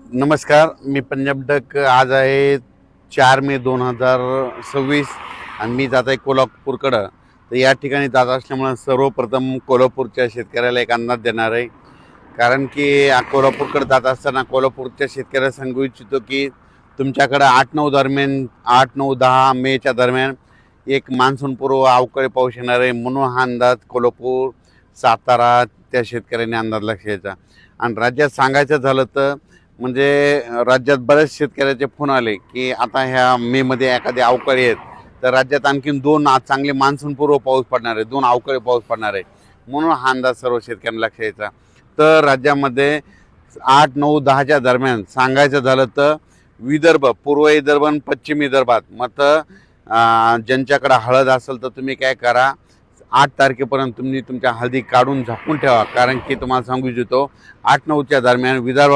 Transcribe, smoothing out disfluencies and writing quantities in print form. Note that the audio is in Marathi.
नमस्कार, मी पंजाब डक. आज आहे 4 मे 2026 आणि मी जात आहे कोल्हापूरकडं. तर या ठिकाणी जात असल्यामुळं सर्वप्रथम कोल्हापूरच्या शेतकऱ्याला एक अंदाज देणार आहे. कारण की कोल्हापूरकडे जात असताना कोल्हापूरच्या शेतकऱ्याला सांगू इच्छितो की तुमच्याकडं 8-9 दरम्यान 8-9-10 मेच्या दरम्यान एक मान्सूनपूर्व अवकाळी पाऊस येणार आहे. म्हणून हा अंदाज कोल्हापूर, सातारा त्या शेतकऱ्यांनी अंदाज लक्ष द्यायचा. आणि राज्यात सांगायचं झालं तर म्हणजे राज्यात बऱ्याच शेतकऱ्याचे फोन आले की आता ह्या मेमध्ये एखादी अवकाळी आहेत, तर राज्यात आणखीन 2 चांगले मान्सूनपूर्व पाऊस पडणार आहे, 2 अवकाळी पाऊस पडणार आहे. म्हणून हा अंदाज सर्व शेतकऱ्यांना लक्ष द्यायचा. तर राज्यामध्ये 8-9-10च्या दरम्यान सांगायचं झालं तर विदर्भ, पूर्व विदर्भ आणि पश्चिम विदर्भात मग ज्यांच्याकडे हळद असेल तर तुम्ही काय करा, 8 तारखेपर्यंत तुम्ही तुमच्या हळदी काढून झाकून ठेवा. कारण की तुम्हाला सांगू इच्छितो 8-9च्या दरम्यान विदर्भ